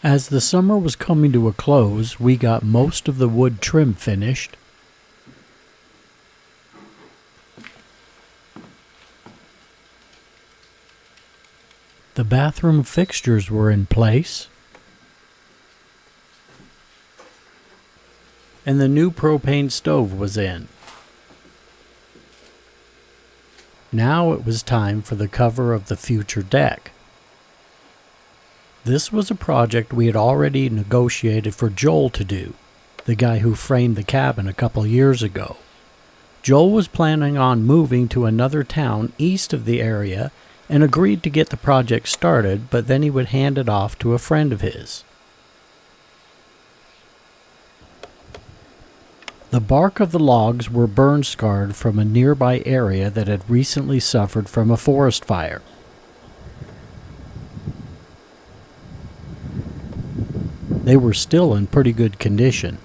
As the summer was coming to a close, we got most of the wood trim finished. The bathroom fixtures were in place, and the new propane stove was in. Now it was time for the cover of the future deck. This was a project we had already negotiated for Joel to do, the guy who framed the cabin a couple years ago. Joel was planning on moving to another town east of the area and agreed to get the project started, but then he would hand it off to a friend of his. The bark of the logs were burn scarred from a nearby area that had recently suffered from a forest fire. They were still in pretty good condition.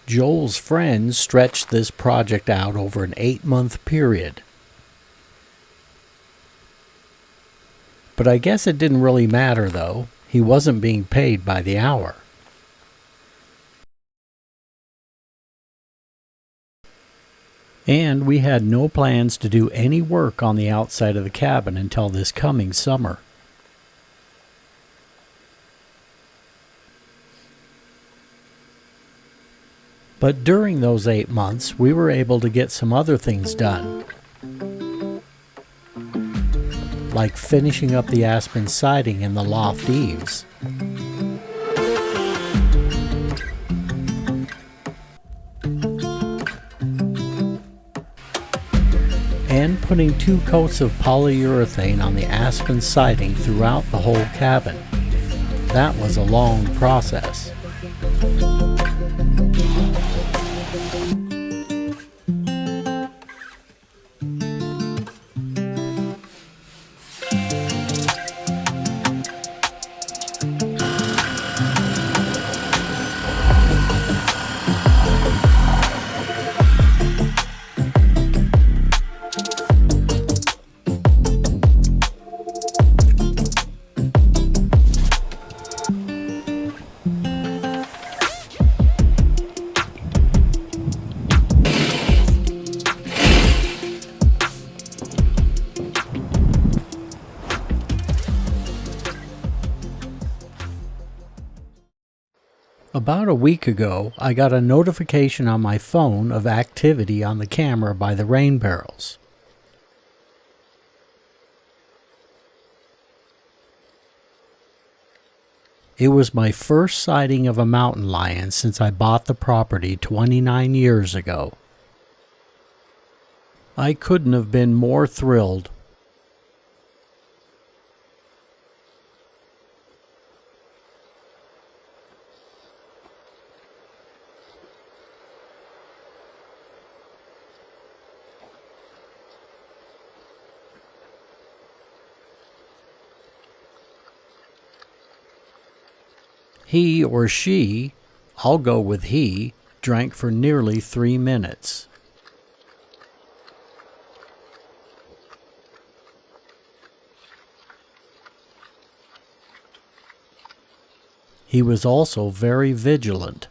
Joel's friends stretched this project out over an 8-month period. But I guess it didn't really matter, though. He wasn't being paid by the hour. And we had no plans to do any work on the outside of the cabin until this coming summer. But during those 8 months, we were able to get some other things done, like finishing up the aspen siding and the loft eaves. And putting 2 coats of polyurethane on the aspen siding throughout the whole cabin. That was a long process. About a week ago, I got a notification on my phone of activity on the camera by the rain barrels. It was my first sighting of a mountain lion since I bought the property 29 years ago. I couldn't have been more thrilled. He or she, I'll go with he, drank for nearly 3 minutes. He was also very vigilant.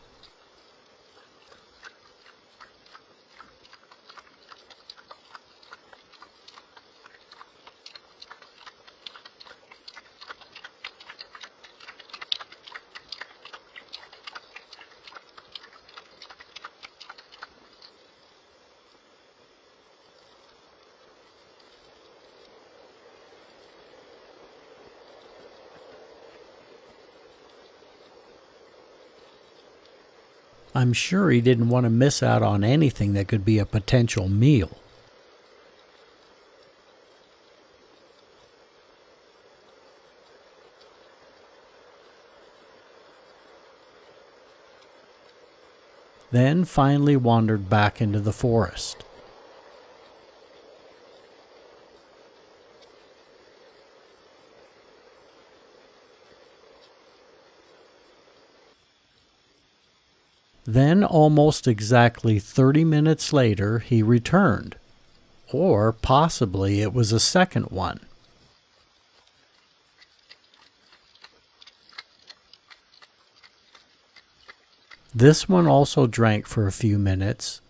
I'm sure he didn't want to miss out on anything that could be a potential meal. Then finally wandered back into the forest. Then, almost exactly 30 minutes later, he returned. Or possibly it was a second one. This one also drank for a few minutes.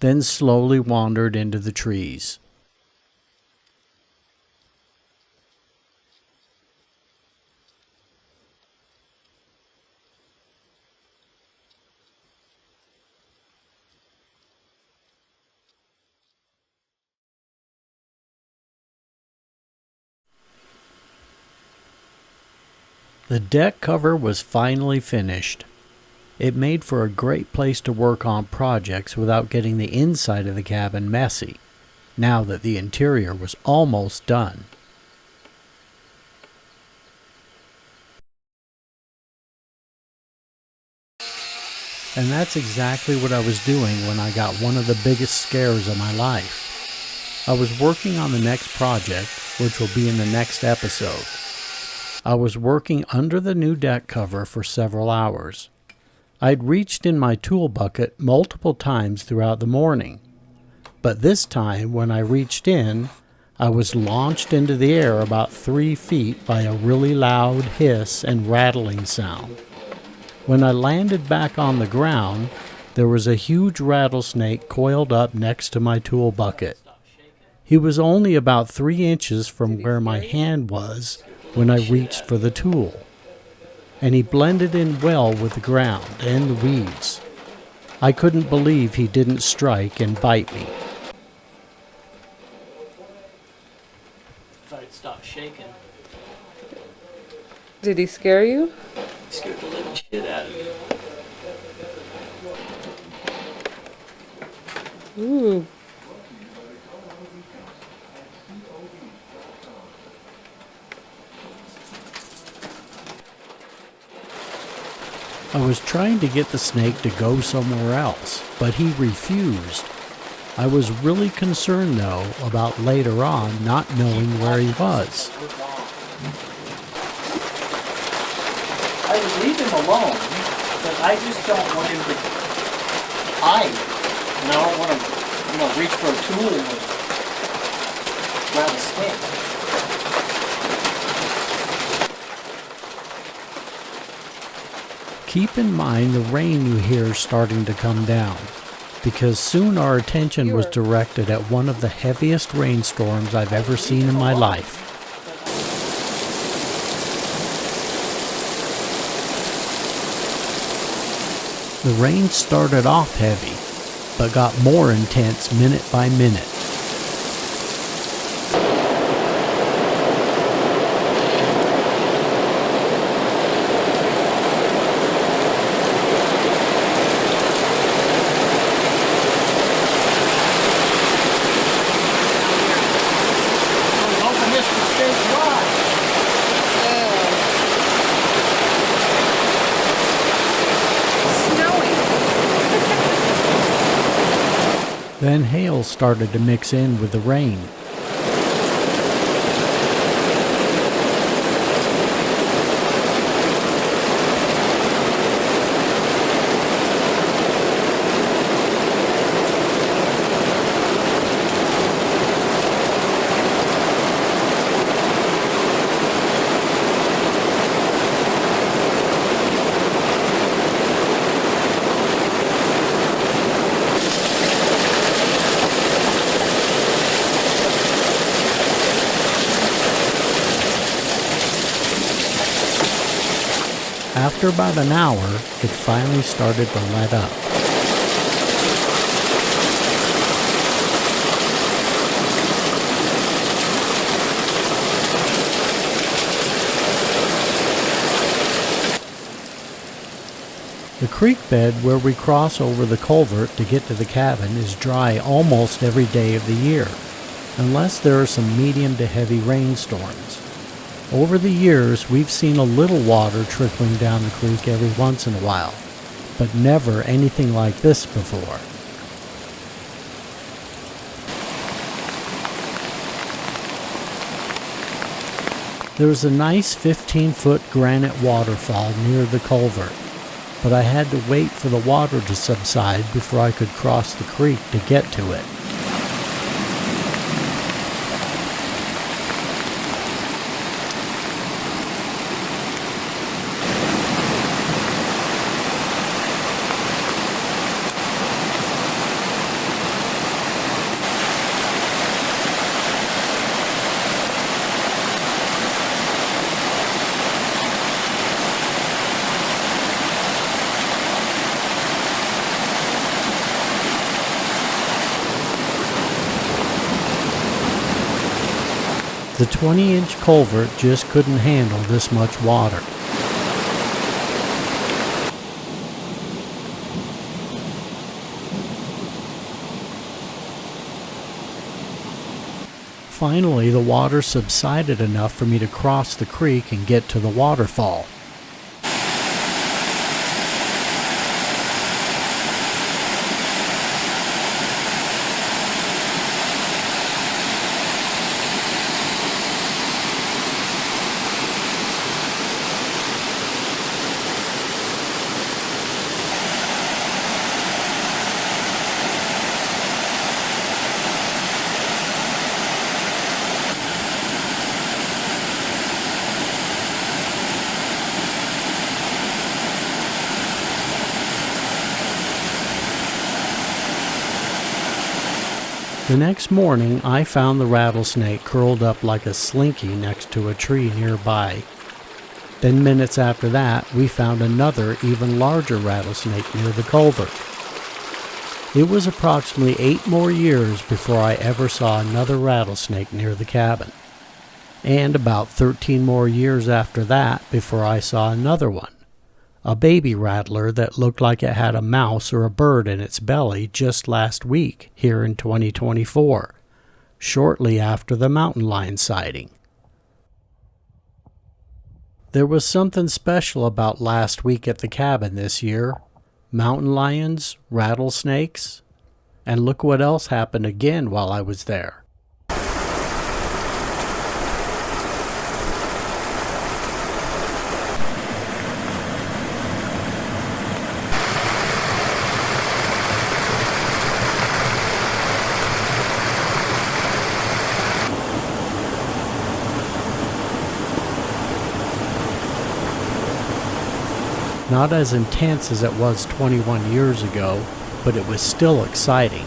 Then slowly wandered into the trees. The deck cover was finally finished. It made for a great place to work on projects without getting the inside of the cabin messy, now that the interior was almost done. And that's exactly what I was doing when I got one of the biggest scares of my life. I was working on the next project, which will be in the next episode. I was working under the new deck cover for several hours. I'd reached in my tool bucket multiple times throughout the morning, but this time when I reached in, I was launched into the air about 3 feet by a really loud hiss and rattling sound. When I landed back on the ground, there was a huge rattlesnake coiled up next to my tool bucket. He was only about 3 inches from where my hand was when I reached for the tool, and he blended in well with the ground and the weeds. I couldn't believe he didn't strike and bite me. If I'd stopped shaking, Did he scare you? it scared the living shit out of me. Ooh. I was trying to get the snake to go somewhere else, but he refused. I was really concerned, though, about later on not knowing where he was. I would leave him alone, but I just don't want him to hide. And I don't want him, reach for a tool and grab a snake. Keep in mind the rain you hear is starting to come down, because soon our attention was directed at one of the heaviest rainstorms I've ever seen in my life. The rain started off heavy, but got more intense minute by minute. Then hail started to mix in with the rain. After about an hour, it finally started to let up. The creek bed where we cross over the culvert to get to the cabin is dry almost every day of the year, unless there are some medium to heavy rainstorms. Over the years, we've seen a little water trickling down the creek every once in a while, but never anything like this before. There's a nice 15-foot granite waterfall near the culvert, but I had to wait for the water to subside before I could cross the creek to get to it. The 20-inch culvert just couldn't handle this much water. Finally, the water subsided enough for me to cross the creek and get to the waterfall. The next morning, I found the rattlesnake curled up like a slinky next to a tree nearby. Then minutes after that, we found another, even larger rattlesnake near the culvert. It was approximately 8 more years before I ever saw another rattlesnake near the cabin, and about 13 more years after that before I saw another one. A baby rattler that looked like it had a mouse or a bird in its belly just last week here in 2024, shortly after the mountain lion sighting. There was something special about last week at the cabin this year. Mountain lions, rattlesnakes, and look what else happened again while I was there. Not as intense as it was 21 years ago, but it was still exciting.